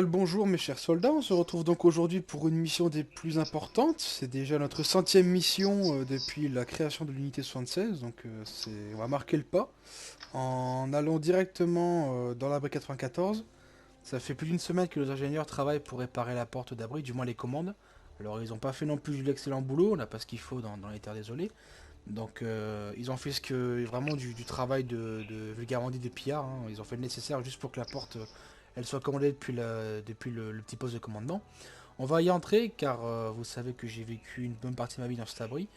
le bonjour mes chers soldats, on se retrouve donc aujourd'hui pour une mission des plus importantes. C'est déjà notre centième mission depuis la création de l'unité 76, donc on va marquer le pas en allant directement dans l'abri 94. Ça fait plus d'une semaine que nos ingénieurs travaillent pour réparer la porte d'abri, du moins les commandes. Alors ils n'ont pas fait non plus de l'excellent boulot, on n'a pas ce qu'il faut dans les terres désolées. Donc ils ont fait vraiment du travail de vulgairement dit de pillard, hein. Ils ont fait le nécessaire juste pour que la porte elle soit commandée depuis le petit poste de commandement. On va y entrer car vous savez que j'ai vécu une bonne partie de ma vie dans cet abri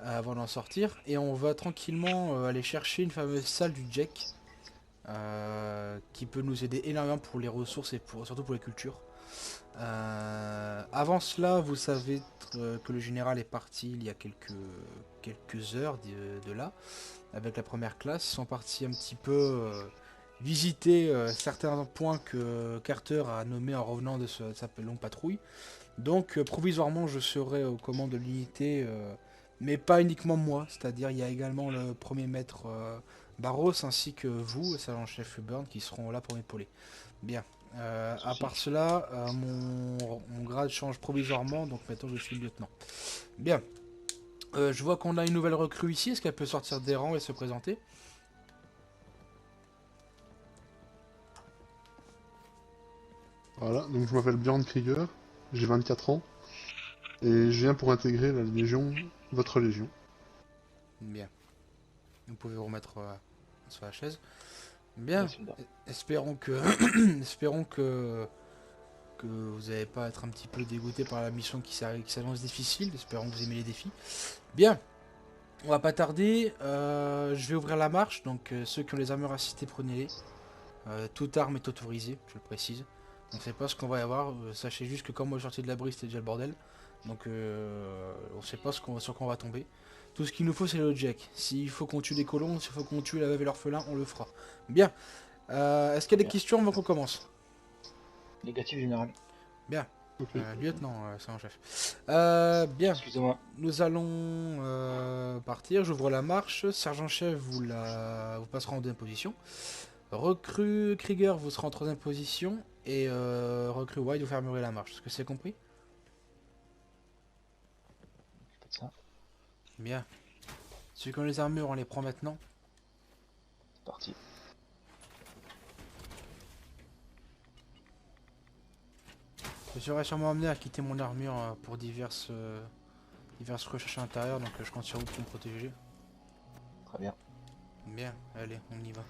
avant d'en sortir. Et on va tranquillement aller chercher une fameuse salle du Jack qui peut nous aider énormément pour les ressources et surtout pour les cultures. Avant cela, vous savez que le général est parti il y a quelques heures de là, avec la première classe. Ils sont partis un petit peu visiter certains points que Carter a nommés en revenant de sa longue patrouille. Donc provisoirement, je serai aux commandes de l'unité, mais pas uniquement moi, c'est-à-dire il y a également le premier maître Barros ainsi que vous, sergent-chef Burn, qui seront là pour m'épauler. Bien. À part cela, mon grade change provisoirement, donc maintenant je suis lieutenant. Bien. Je vois qu'on a une nouvelle recrue ici. Est-ce qu'elle peut sortir des rangs et se présenter? Voilà, donc je m'appelle Björn Krieger, j'ai 24 ans, et je viens pour intégrer la Légion, votre Légion. Bien. Vous pouvez vous remettre sur la chaise. Bien. Merci, Bart. Espérons que espérons que vous n'allez pas être un petit peu dégoûté par la mission qui s'annonce difficile. Espérons que vous aimez les défis. Bien. On va pas tarder. Je vais ouvrir la marche. Donc ceux qui ont les armures assistées, prenez-les. Toute arme est autorisée, je le précise. On ne sait pas ce qu'on va y avoir. Sachez juste que quand moi je suis sorti de l'abri, c'était déjà le bordel. Donc on ne sait pas sur quoi on va tomber. Tout ce qu'il nous faut, c'est le jack. S'il faut qu'on tue des colons, s'il faut qu'on tue la veuve et l'orphelin, on le fera. Bien. Est-ce qu'il y a des Bien. questions avant qu'on commence? Négatif général. Bien. Ok. Lieutenant, c'est un chef. Bien. Excusez-moi. Nous allons partir. J'ouvre la marche. Sergent-chef, vous passerez en deuxième position. Recrue Krieger, vous serez en troisième position. Et recrue White, vous fermerez la marche. Est-ce que c'est compris? Faites ça. Bien. Ceux qui ont les armures, on les prend maintenant. C'est parti. Je serai sûrement amené à quitter mon armure pour diverses recherches à l'intérieur, donc je compte sur vous pour me protéger. Très bien. Bien, allez, on y va.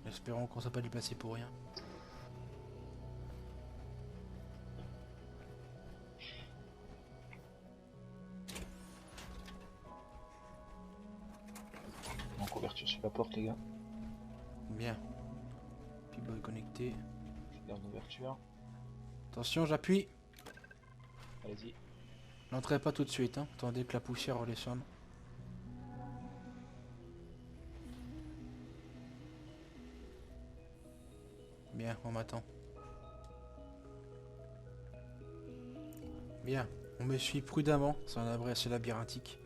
Espérons qu'on ne soit pas déplacé pour rien. En couverture sur la porte, les gars. Bien. P-Boy connecté. Je garde l'ouverture. Attention, j'appuie. Allez-y. N'entrez pas tout de suite, hein. Attendez que la poussière redescende. Bien, on m'attend. Bien, on me suit prudemment, c'est un abri assez labyrinthique.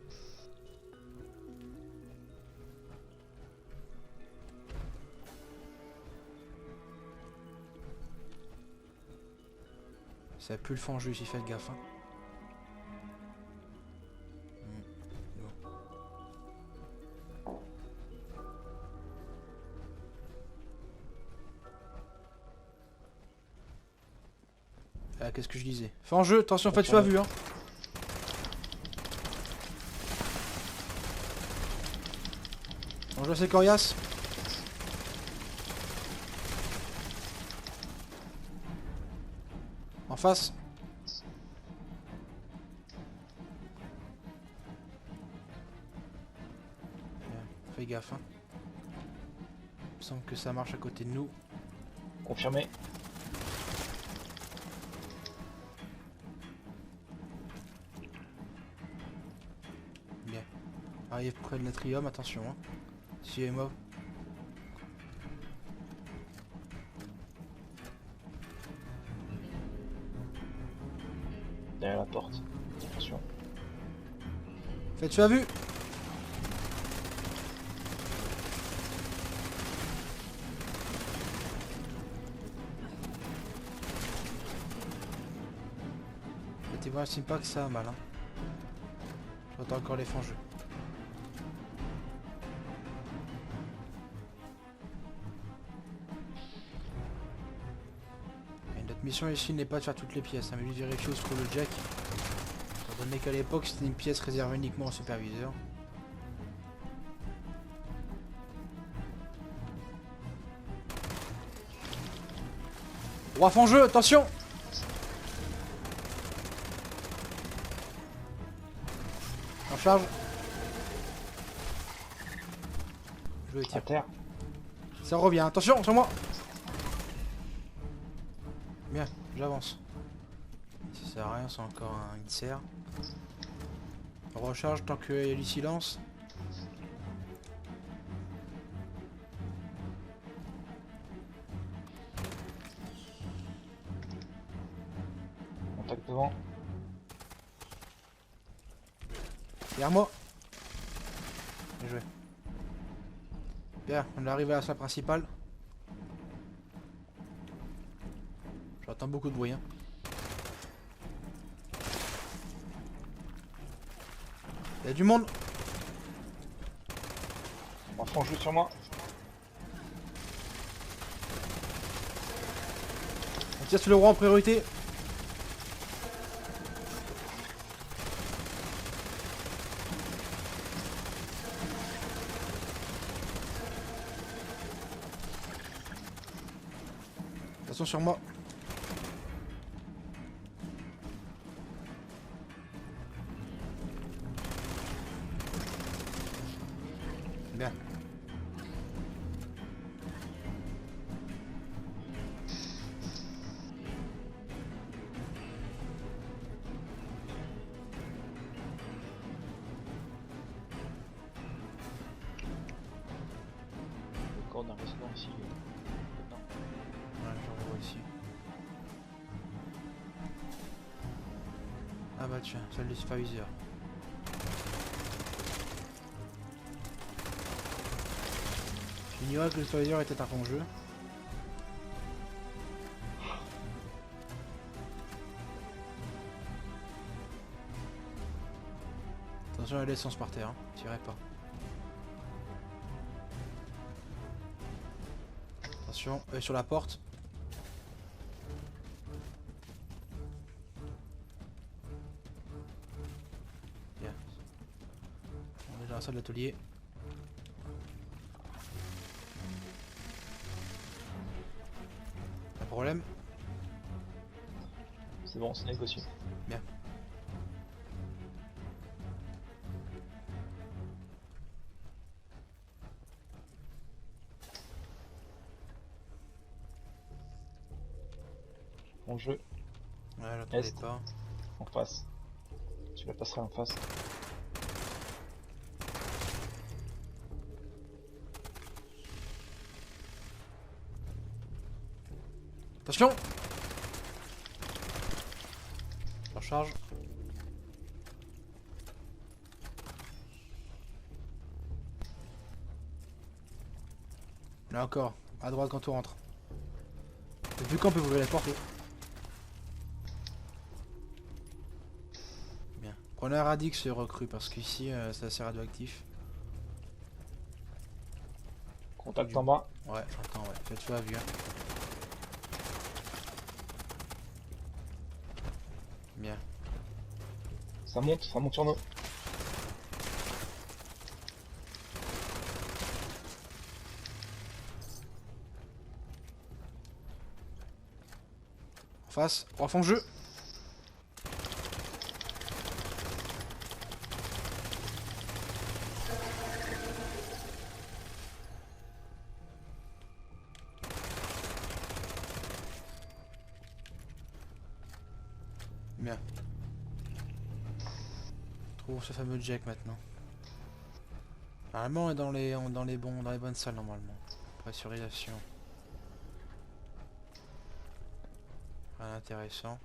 Ça pue le fangeux ici, faites gaffe, hein. Bon. Qu'est-ce que je disais? Fangeux, attention, faites pas vu, hein. Fangeux, c'est coriace. En face. Bien, fais gaffe, hein. Il me semble que ça marche à côté de nous. Confirmé. Bien. Arrive près de l'atrium, attention, hein. Suivez-moi. Derrière la porte. Attention. Faites tu as vu? m'estime pas que ça a mal. Hein. J'entends encore les fangeux. Et notre mission ici n'est pas de faire toutes les pièces, hein, mais juste vérifier où se trouve le jack. Étant donné qu'à l'époque c'était une pièce réservée uniquement au superviseur. Roi fangeux, attention! En charge. Je le À tire. terre. Ça revient, attention, sur moi! Bien, j'avance. Si ça sert à rien, c'est encore une serre. On recharge tant qu'il y a du silence. Contact devant. Derrière moi. Bien joué. Bien, on est arrivé à la salle principale. J'entends beaucoup de bruit. Hein. Il y a du monde. On va jouer sur moi. On tire sur le roi en priorité. Attention sur moi. Bien. Le corps d'un résident ici. Non. Ouais, je revois ici. Ah bah tiens, celle du superviseur. J'ignorais que le superviseur était un fangeux. Attention à l'essence par terre, hein. Tirez pas. Attention, œil sur la porte. Bien. On est dans la salle d'atelier. Pas de problème. C'est bon, c'est négocié. Bien. Bon jeu, Ouais, j'attendais Est. pas. en face. Tu la passeras en face. Attention! Je recharge. Là encore, à droite quand on rentre. Vu qu'on peut ouvrir la porte. Bien. Prenez un radix recrue parce qu'ici c'est assez radioactif. Contact en bas. Ouais, j'entends, ouais. Faites feu à vue. Hein. Bien. Ça monte sur nous. En face, roi fond jeu. Bien. Trouve ce fameux jack maintenant. Normalement on est dans les bonnes salles normalement. Pressurisation. Rien d'intéressant.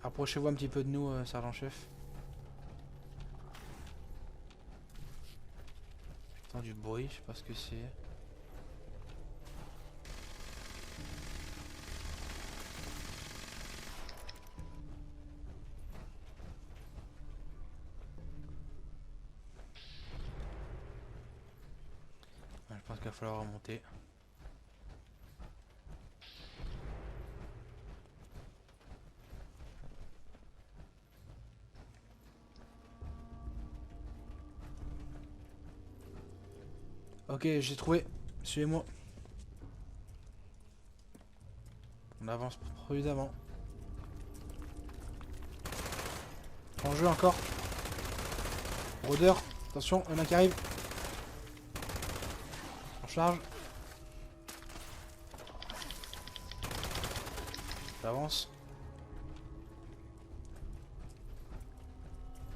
Approchez-vous un petit peu de nous, sergent-chef. J'entends du bruit, je sais pas ce que c'est. falloir remonter. Ok, j'ai trouvé. Suivez-moi. On avance prudemment. En jeu encore. Rôdeur. Attention, il y en a qui arrive. On charge. J'avance.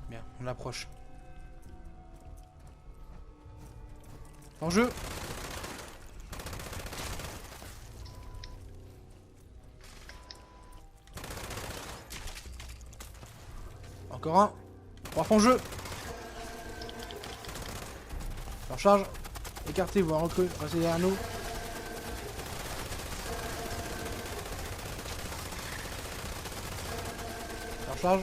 Bien, on approche. En jeu. Encore un. 3 fois en jeu. En charge. Écartez-vous, en recrue. Restez derrière nous. En charge.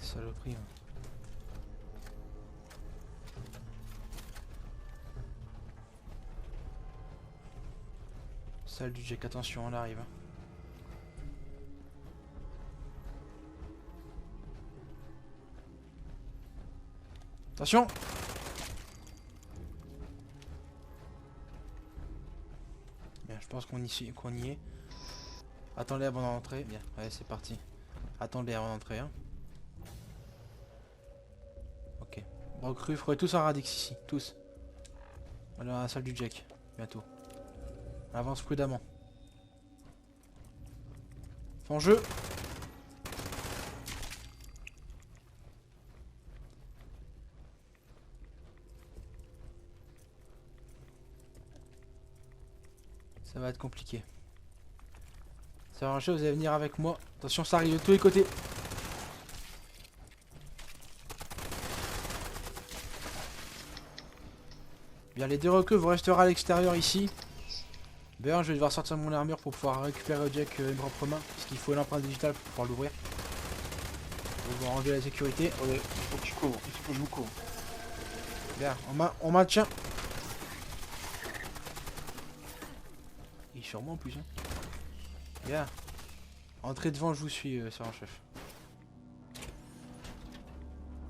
Saloperie. Hein. Salle du Jack, attention, on arrive. Attention! Bien, je pense qu'on y est. Attendez avant d'entrer. Bien, ouais, c'est parti. Attendez avant d'entrer. Hein. Ok. Recrue, ferez tous un radix ici. Tous. On est dans la salle du Jack. Bientôt. On avance prudemment. En jeu. Ça va être compliqué. Ça va marcher, vous allez venir avec moi. Attention, ça arrive de tous les côtés. Bien, les deux recrues, vous resterez à l'extérieur ici. Bien, je vais devoir sortir mon armure pour pouvoir récupérer le Jack une propre main. Parce qu'il faut l'empreinte digitale pour pouvoir l'ouvrir. On va enlever la sécurité. Ouais, il faut que tu couvres, il faut que je vous couvre. Bien, on maintient. Il est sur moi en plus. Hein. Bien. Entrez devant, je vous suis, sergent chef.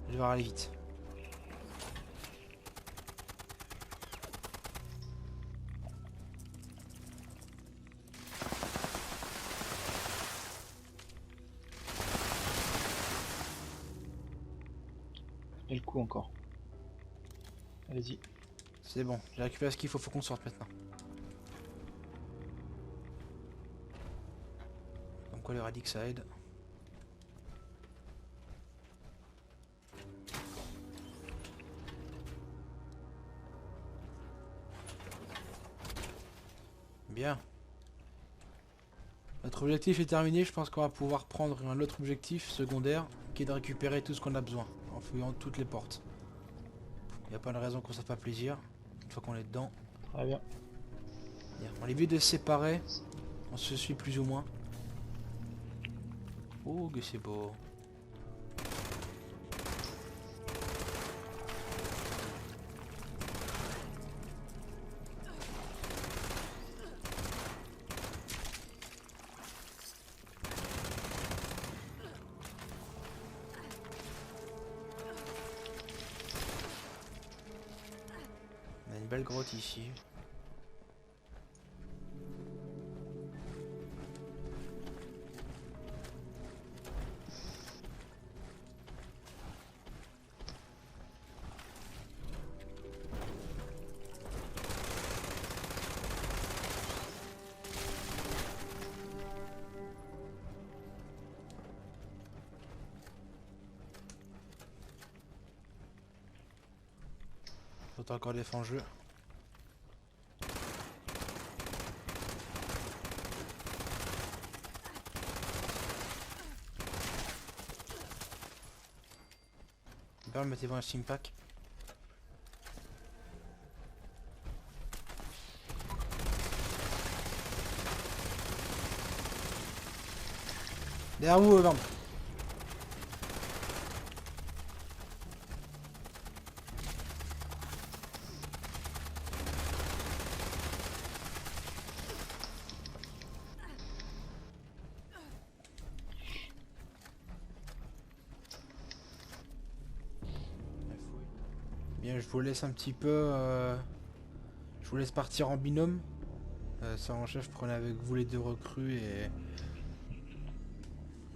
Je vais devoir aller vite. Et le coup encore. Allez-y. C'est bon, j'ai récupéré ce qu'il faut qu'on sorte maintenant. Comme quoi le radix ça aide. Bien. Notre objectif est terminé, je pense qu'on va pouvoir prendre un autre objectif secondaire qui est de récupérer tout ce qu'on a besoin en fouillant toutes les portes. Il n'y a pas de raison qu'on se fasse pas plaisir une fois qu'on est dedans. Très bien. Bien. On évite de se séparer, on se suit plus ou moins. Oh que c'est beau. On a une belle grotte ici. Faut encore des fangeux. Bien, mettez-vous un stimpack. Derrière vous, Van. Bien, je vous laisse un petit peu... Je vous laisse partir en binôme. Sergent-chef, prenez avec vous les deux recrues et...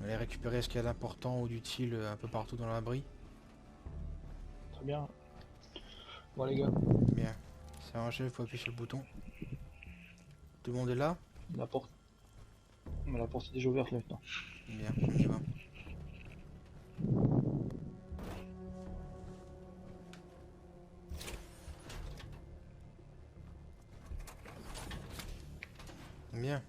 allez récupérer ce qu'il y a d'important ou d'utile un peu partout dans l'abri. Très bien. Bon les gars, Bien. Sergent-chef, faut appuyer sur le bouton. Tout le monde est là? la porte. Mais la porte est déjà ouverte maintenant. Bien, on y va. Bien.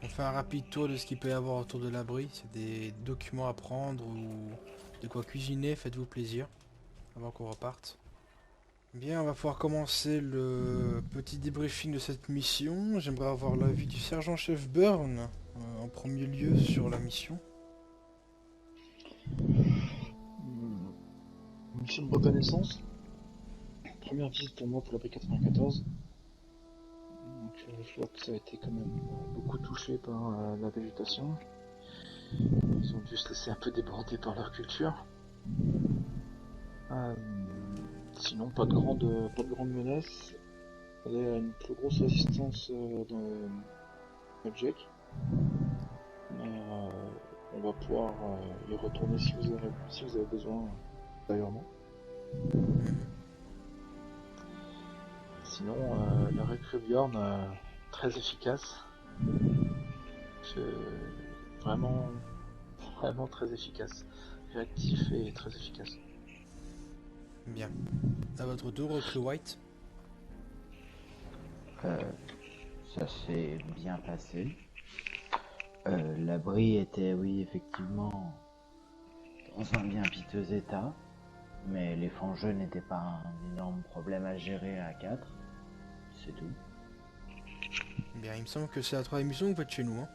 On fait un rapide tour de ce qu'il peut y avoir autour de l'abri. C'est des documents à prendre ou de quoi cuisiner, faites-vous plaisir. Avant qu'on reparte. Bien, on va pouvoir commencer le petit débriefing de cette mission. J'aimerais avoir l'avis du sergent-chef Burn en premier lieu sur la mission. Mission de reconnaissance. Première visite pour moi pour l'abri 94. Donc je vois que ça a été quand même beaucoup touché par la végétation. Ils ont dû se laisser un peu déborder par leur culture. Sinon pas de grande menace. Il y a une plus grosse résistance dans Jack. Mais on va pouvoir y retourner si vous avez besoin d'ailleurs. Sinon, la recrue Bjorn, très efficace. Vraiment très efficace. Réactif et très efficace. Bien. À votre tour, recrue White. Ça s'est bien passé. L'abri était, oui, effectivement, dans un bien piteux état, mais les fangeux n'étaient pas un énorme problème à gérer à 4. C'est tout. Bien, il me semble que c'est la troisième mission que vous faites chez nous.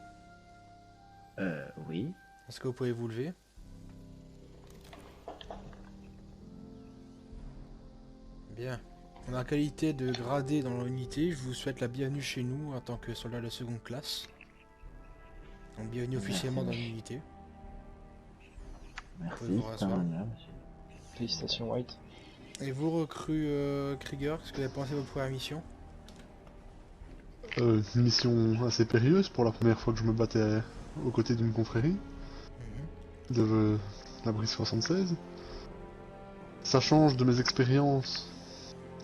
Hein. Oui. Est-ce que vous pouvez vous lever? Bien. En la qualité de gradé dans l'unité, je vous souhaite la bienvenue chez nous en tant que soldat de seconde classe. Donc bienvenue officiellement dans l'unité. Merci, Vous c'est un rasseoir. honneur, monsieur. Félicitations White. Et vous, recrue Krieger, qu'est-ce que vous avez pensé de votre première mission? Une mission assez périlleuse pour la première fois que je me battais aux côtés d'une confrérie de l'abri 76. Ça change de mes expériences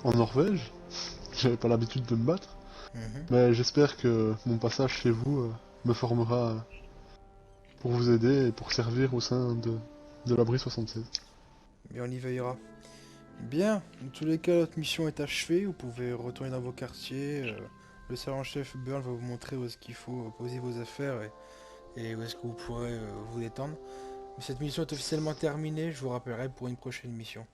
en Norvège. J'avais pas l'habitude de me battre. Mais j'espère que mon passage chez vous me formera pour vous aider et pour servir au sein de l'abri 76. Bien, on y veillera. Bien, dans tous les cas, votre mission est achevée. Vous pouvez retourner dans vos quartiers. Le sergent-chef Burn va vous montrer où est-ce qu'il faut poser vos affaires et où est-ce que vous pourrez vous détendre. Mais cette mission est officiellement terminée. Je vous rappellerai pour une prochaine mission.